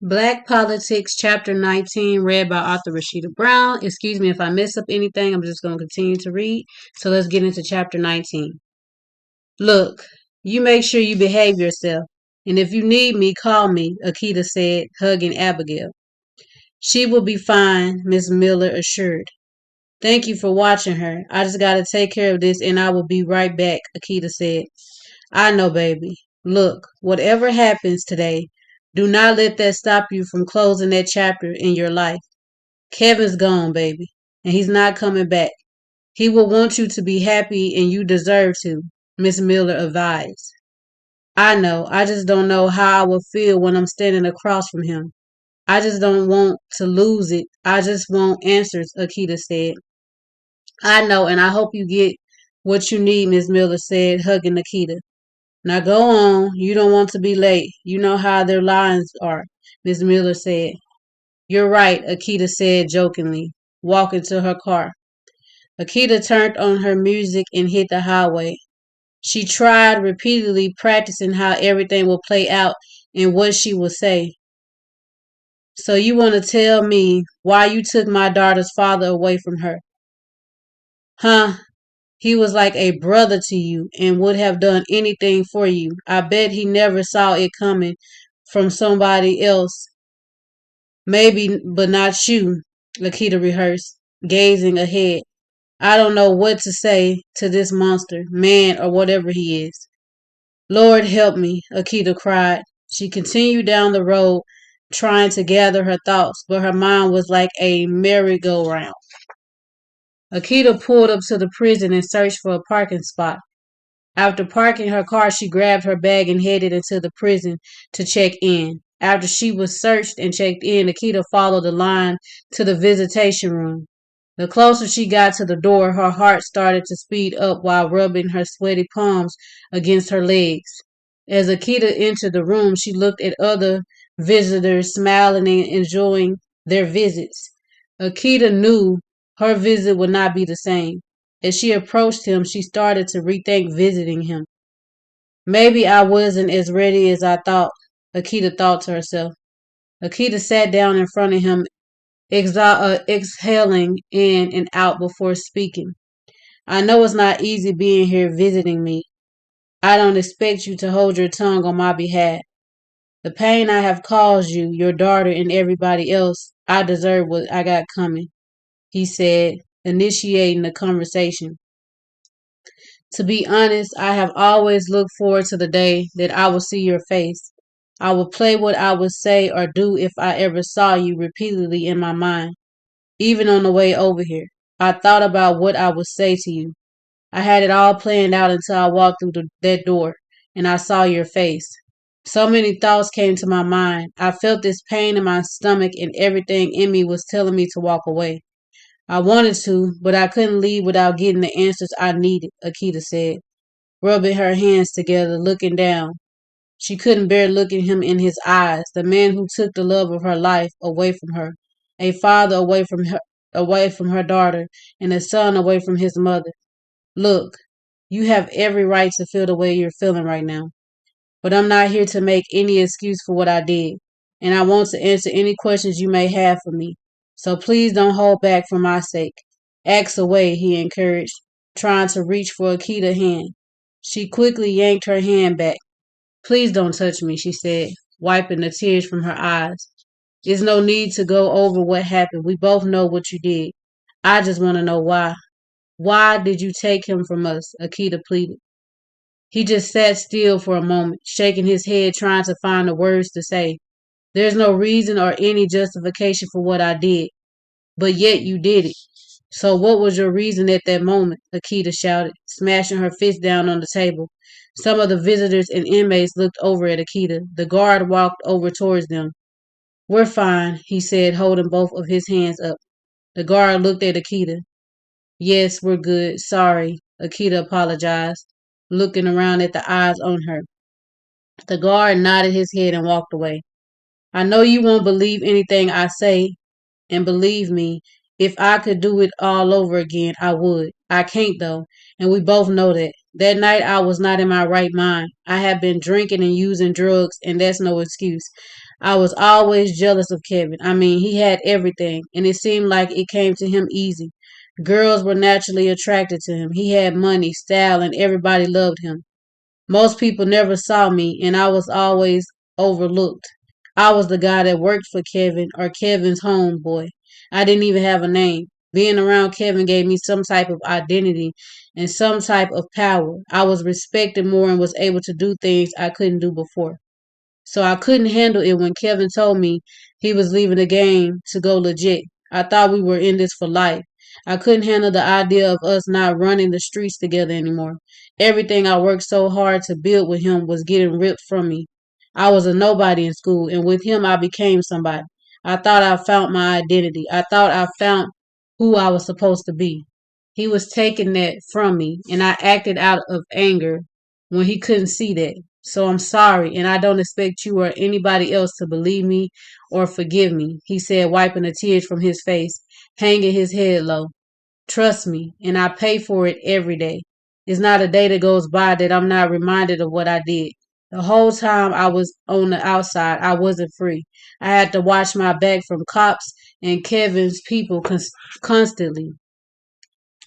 Black Politics, Chapter 19, read by author Rashida Brown. Excuse me if I mess up anything, I'm just going to continue to read. So let's get into Chapter 19. Look, you make sure you behave yourself. And if you need me, call me, Akita said, hugging Abigail. She will be fine, Miss Miller assured. Thank you for watching her. I just got to take care of this and I will be right back, Akita said. I know, baby. Look, whatever happens today, do not let that stop you from closing that chapter in your life. Kevin's gone, baby, and he's not coming back. He will want you to be happy and you deserve to, Miss Miller advised. I know, I just don't know how I will feel when I'm standing across from him. I just don't want to lose it. I just want answers, Akita said. I know, and I hope you get what you need, Miss Miller said, hugging Akita. Now go on. You don't want to be late. You know how their lines are, Miss Miller said. You're right, Akita said jokingly, walking to her car. Akita turned on her music and hit the highway. She tried repeatedly practicing how everything would play out and what she would say. So you want to tell me why you took my daughter's father away from her? Huh? He was like a brother to you and would have done anything for you. I bet he never saw it coming from somebody else. Maybe, but not you, Lakita rehearsed, gazing ahead. I don't know what to say to this monster, man or whatever he is. Lord help me, Akita cried. She continued down the road, trying to gather her thoughts, but her mind was like a merry-go-round. Akita pulled up to the prison and searched for a parking spot. After parking her car, she grabbed her bag and headed into the prison to check in. After she was searched and checked in, Akita followed the line to the visitation room. The closer she got to the door, her heart started to speed up while rubbing her sweaty palms against her legs. As Akita entered the room, she looked at other visitors smiling and enjoying their visits. Akita knew her visit would not be the same. As she approached him, she started to rethink visiting him. Maybe I wasn't as ready as I thought, Akita thought to herself. Akita sat down in front of him, exhaling in and out before speaking. I know it's not easy being here visiting me. I don't expect you to hold your tongue on my behalf. The pain I have caused you, your daughter, and everybody else, I deserve what I got coming, he said, initiating the conversation. To be honest, I have always looked forward to the day that I will see your face. I will play what I would say or do if I ever saw you repeatedly in my mind. Even on the way over here, I thought about what I would say to you. I had it all planned out until I walked through that door and I saw your face. So many thoughts came to my mind. I felt this pain in my stomach and everything in me was telling me to walk away. I wanted to, but I couldn't leave without getting the answers I needed, Akita said, rubbing her hands together, looking down. She couldn't bear looking him in his eyes, the man who took the love of her life away from her, a father away from her daughter, and a son away from his mother. Look, you have every right to feel the way you're feeling right now, but I'm not here to make any excuse for what I did, and I want to answer any questions you may have for me. So please don't hold back for my sake. Ask away, he encouraged, trying to reach for Akita's hand. She quickly yanked her hand back. Please don't touch me, she said, wiping the tears from her eyes. There's no need to go over what happened. We both know what you did. I just want to know why. Why did you take him from us? Akita pleaded. He just sat still for a moment, shaking his head, trying to find the words to say. There's no reason or any justification for what I did, but yet you did it. So what was your reason at that moment? Akita shouted, smashing her fist down on the table. Some of the visitors and inmates looked over at Akita. The guard walked over towards them. We're fine, he said, holding both of his hands up. The guard looked at Akita. Yes, we're good. Sorry, Akita apologized, looking around at the eyes on her. The guard nodded his head and walked away. I know you won't believe anything I say, and believe me, if I could do it all over again, I would. I can't, though, and we both know that. That night I was not in my right mind. I have been drinking and using drugs, and that's no excuse. I was always jealous of Kevin. I mean, he had everything, and it seemed like it came to him easy. Girls were naturally attracted to him. He had money, style, and everybody loved him. Most people never saw me, and I was always overlooked. I was the guy that worked for Kevin or Kevin's homeboy. I didn't even have a name. Being around Kevin gave me some type of identity and some type of power. I was respected more and was able to do things I couldn't do before. So I couldn't handle it when Kevin told me he was leaving the game to go legit. I thought we were in this for life. I couldn't handle the idea of us not running the streets together anymore. Everything I worked so hard to build with him was getting ripped from me. I was a nobody in school, and with him I became somebody. I thought I found my identity. I thought I found who I was supposed to be. He was taking that from me, and I acted out of anger when he couldn't see that. So I'm sorry, and I don't expect you or anybody else to believe me or forgive me, he said, wiping the tears from his face, hanging his head low. Trust me, and I pay for it every day. It's not a day that goes by that I'm not reminded of what I did. The whole time I was on the outside, I wasn't free. I had to watch my back from cops and Kevin's people constantly.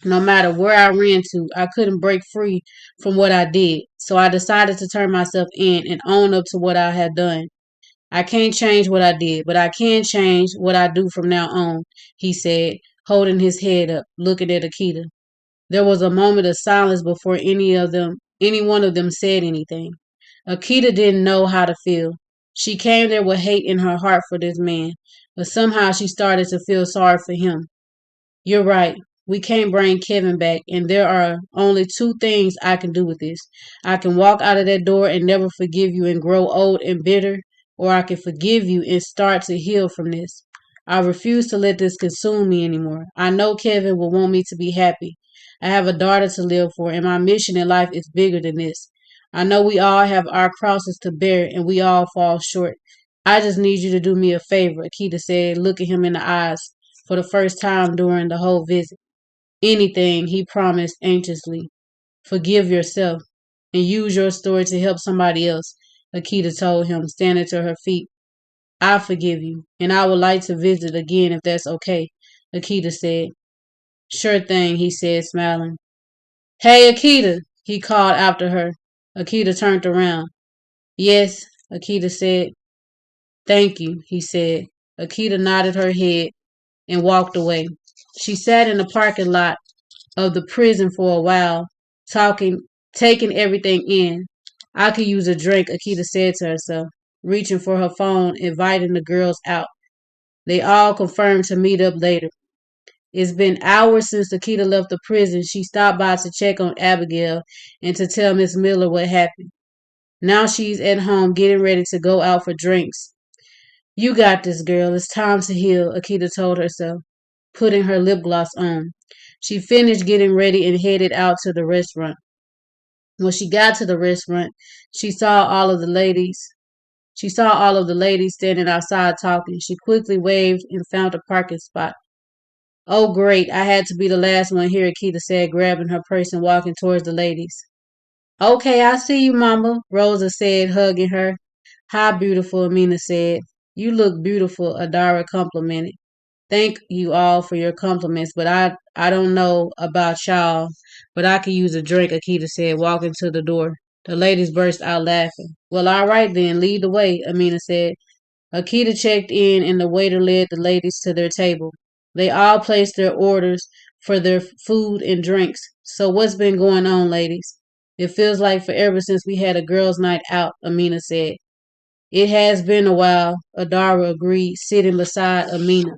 No matter where I ran to, I couldn't break free from what I did. So I decided to turn myself in and own up to what I had done. I can't change what I did, but I can change what I do from now on, he said, holding his head up, looking at Akita. There was a moment of silence before any one of them said anything. Akita didn't know how to feel. She came there with hate in her heart for this man, but somehow she started to feel sorry for him. You're right. We can't bring Kevin back, and there are only two things I can do with this. I can walk out of that door and never forgive you and grow old and bitter, or I can forgive you and start to heal from this. I refuse to let this consume me anymore. I know Kevin will want me to be happy. I have a daughter to live for, and my mission in life is bigger than this. I know we all have our crosses to bear, and we all fall short. I just need you to do me a favor, Akita said, looking him in the eyes for the first time during the whole visit. Anything, he promised anxiously. Forgive yourself and use your story to help somebody else, Akita told him, standing to her feet. I forgive you, and I would like to visit again if that's okay, Akita said. Sure thing, he said, smiling. Hey, Akita, he called after her. Akita turned around. Yes, Akita said. Thank you, he said. Akita nodded her head and walked away. She sat in the parking lot of the prison for a while, talking, taking everything in. I could use a drink, Akita said to herself, reaching for her phone, inviting the girls out. They all confirmed to meet up later. It's been hours since Akita left the prison. She stopped by to check on Abigail and to tell Miss Miller what happened. Now she's at home getting ready to go out for drinks. You got this, girl. It's time to heal, Akita told herself, putting her lip gloss on. She finished getting ready and headed out to the restaurant. When she got to the restaurant, she saw all of the ladies. She saw all of the ladies standing outside talking. She quickly waved and found a parking spot. Oh, great. I had to be the last one here, Akita said, grabbing her purse and walking towards the ladies. Okay, I see you, Mama, Rosa said, hugging her. Hi, beautiful, Amina said. You look beautiful, Adara complimented. Thank you all for your compliments, but I don't know about y'all, but I could use a drink, Akita said, walking to the door. The ladies burst out laughing. Well, all right then, lead the way, Amina said. Akita checked in and the waiter led the ladies to their table. They all placed their orders for their food and drinks. So what's been going on, ladies? It feels like forever since we had a girls' night out, Amina said. It has been a while, Adara agreed, sitting beside Amina.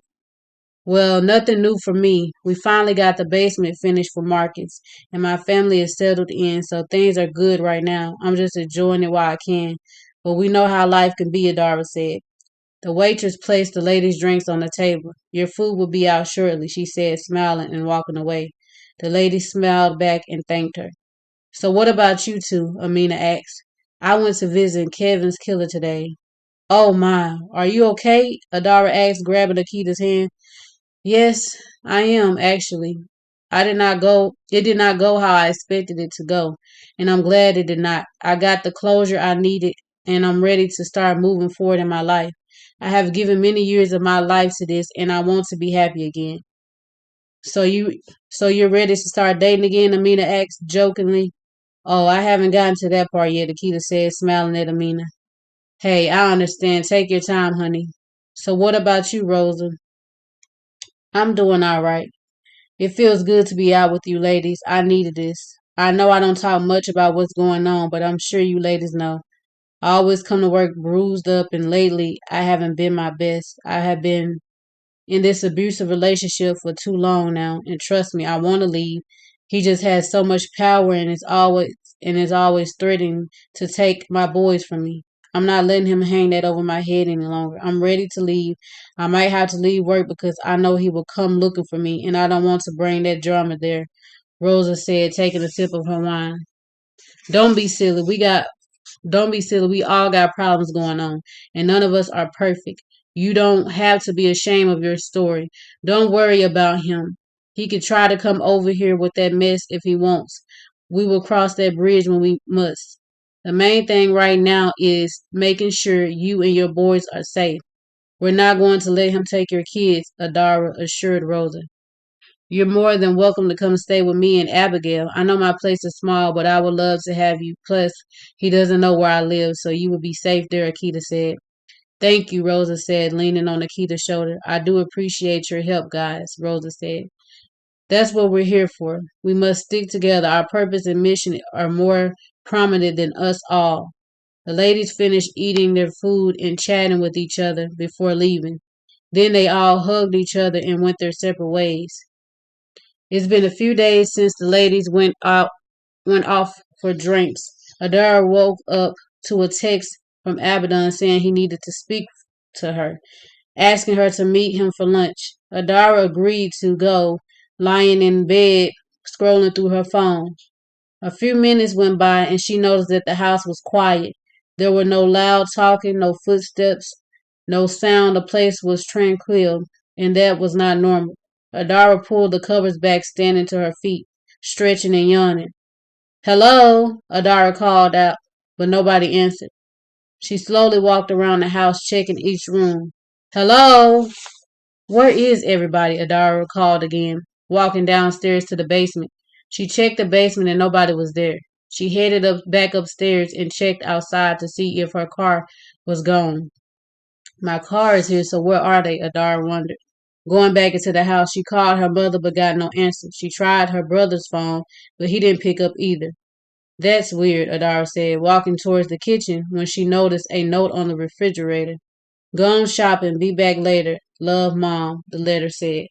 Well, nothing new for me. We finally got the basement finished for Marcus, and my family is settled in, so things are good right now. I'm just enjoying it while I can. But we know how life can be, Adara said. The waitress placed the ladies' drinks on the table. Your food will be out shortly, she said, smiling and walking away. The lady smiled back and thanked her. So what about you two? Amina asked. I went to visit Kevin's killer today. Oh my, are you okay? Adara asked, grabbing Akita's hand. Yes, I am actually. It did not go how I expected it to go, and I'm glad it did not. I got the closure I needed, and I'm ready to start moving forward in my life. I have given many years of my life to this, and I want to be happy again. So you, so you're ready to start dating again? Amina asked jokingly. Oh, I haven't gotten to that part yet, Akita said, smiling at Amina. Hey, I understand. Take your time, honey. So what about you, Rosa? I'm doing all right. It feels good to be out with you ladies. I needed this. I know I don't talk much about what's going on, but I'm sure you ladies know. I always come to work bruised up, and lately I haven't been my best. I have been in this abusive relationship for too long now, and trust me, I want to leave. He just has so much power and is always threatening to take my boys from me. I'm not letting him hang that over my head any longer. I'm ready to leave. I might have to leave work because I know he will come looking for me, and I don't want to bring that drama there, Rosa said, taking a sip of her wine. Don't be silly. Don't be silly. We all got problems going on, and none of us are perfect. You don't have to be ashamed of your story. Don't worry about him. He can try to come over here with that mess if he wants. We will cross that bridge when we must. The main thing right now is making sure you and your boys are safe. We're not going to let him take your kids, Adara assured Rosa. You're more than welcome to come stay with me and Abigail. I know my place is small, but I would love to have you. Plus, he doesn't know where I live, so you will be safe there, Akita said. Thank you, Rosa said, leaning on Akita's shoulder. I do appreciate your help, guys, Rosa said. That's what we're here for. We must stick together. Our purpose and mission are more prominent than us all. The ladies finished eating their food and chatting with each other before leaving. Then they all hugged each other and went their separate ways. It's been a few days since the ladies went off for drinks. Adara woke up to a text from Abaddon saying he needed to speak to her, asking her to meet him for lunch. Adara agreed to go, lying in bed, scrolling through her phone. A few minutes went by and she noticed that the house was quiet. There were no loud talking, no footsteps, no sound. The place was tranquil, and that was not normal. Adara pulled the covers back, standing to her feet, stretching and yawning. Hello, Adara called out, but nobody answered. She slowly walked around the house, checking each room. Hello? Where is everybody? Adara called again, walking downstairs to the basement. She checked the basement and nobody was there. She headed back upstairs and checked outside to see if her car was gone. My car is here, so where are they? Adara wondered. Going back into the house, she called her mother but got no answer. She tried her brother's phone, but he didn't pick up either. That's weird, Adara said, walking towards the kitchen when she noticed a note on the refrigerator. Gone shopping, be back later. Love, Mom, the letter said.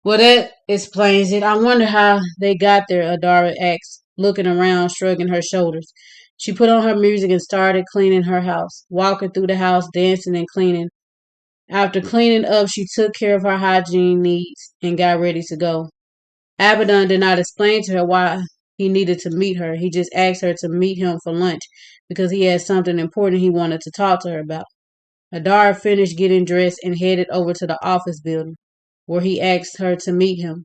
Well, that explains it. I wonder how they got there, Adara asked, looking around, shrugging her shoulders. She put on her music and started cleaning her house, walking through the house, dancing and cleaning. After cleaning up, she took care of her hygiene needs and got ready to go. Abaddon did not explain to her why he needed to meet her. He just asked her to meet him for lunch because he had something important he wanted to talk to her about. Adara finished getting dressed and headed over to the office building, where he asked her to meet him.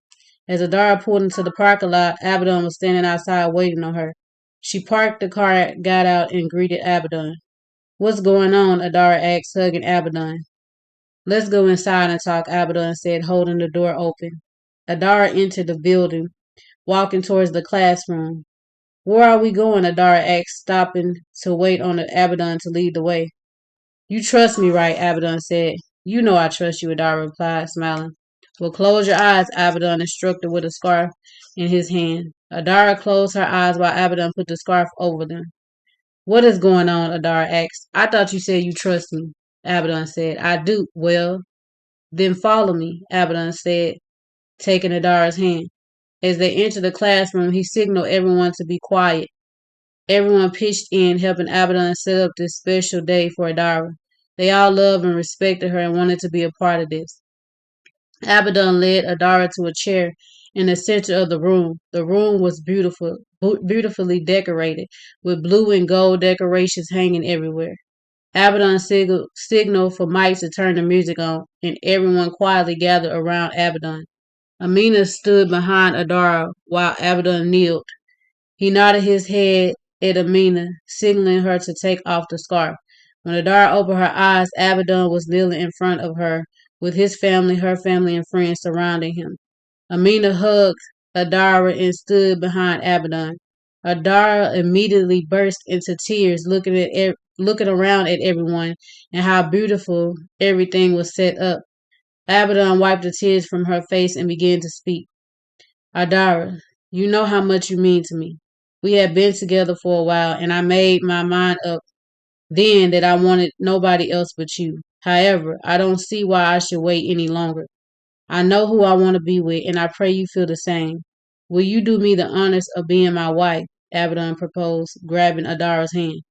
As Adara pulled into the parking lot, Abaddon was standing outside waiting on her. She parked the car, got out, and greeted Abaddon. What's going on? Adara asked, hugging Abaddon. Let's go inside and talk, Abaddon said, holding the door open. Adara entered the building, walking towards the classroom. Where are we going? Adara asked, stopping to wait on Abaddon to lead the way. You trust me, right? Abaddon said. You know I trust you, Adara replied, smiling. Well, close your eyes, Abaddon instructed with a scarf in his hand. Adara closed her eyes while Abaddon put the scarf over them. What is going on? Adara asked. I thought you said you trust me, Abaddon said. I do. Well, then follow me, Abaddon said, taking Adara's hand. As they entered the classroom, he signaled everyone to be quiet. Everyone pitched in, helping Abaddon set up this special day for Adara. They all loved and respected her and wanted to be a part of this. Abaddon led Adara to a chair in the center of the room. The room was beautifully decorated, with blue and gold decorations hanging everywhere. Abaddon signaled for Mike to turn the music on, and everyone quietly gathered around Abaddon. Amina stood behind Adara while Abaddon kneeled. He nodded his head at Amina, signaling her to take off the scarf. When Adara opened her eyes, Abaddon was kneeling in front of her, with his family, her family, and friends surrounding him. Amina hugged Adara and stood behind Abaddon. Adara immediately burst into tears, looking around at everyone and how beautiful everything was set up. Abaddon wiped the tears from her face and began to speak. Adara, you know how much you mean to me. We have been together for a while, and I made my mind up then that I wanted nobody else but you. However, I don't see why I should wait any longer. I know who I want to be with, and I pray you feel the same. Will you do me the honors of being my wife? Abaddon proposed, grabbing Adara's hand.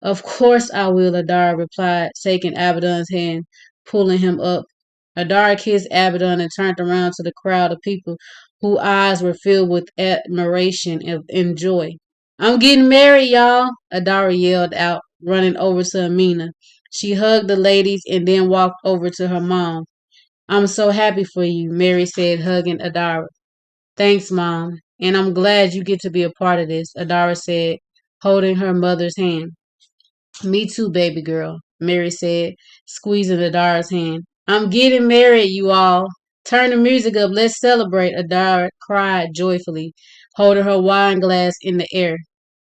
Of course I will, Adara replied, taking Abaddon's hand, pulling him up. Adara kissed Abaddon and turned around to the crowd of people whose eyes were filled with admiration and joy. I'm getting married, y'all, Adara yelled out, running over to Amina. She hugged the ladies and then walked over to her mom. I'm so happy for you, Mary said, hugging Adara. Thanks, Mom. And I'm glad you get to be a part of this, Adara said, holding her mother's hand. Me too, baby girl, Mary said, squeezing Adara's hand. I'm getting married, you all. Turn the music up. Let's celebrate, Adara cried joyfully, holding her wine glass in the air.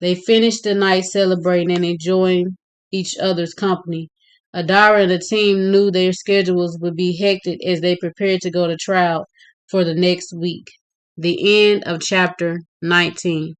They finished the night celebrating and enjoying each other's company. Adara and the team knew their schedules would be hectic as they prepared to go to trial for the next week. The end of chapter 19.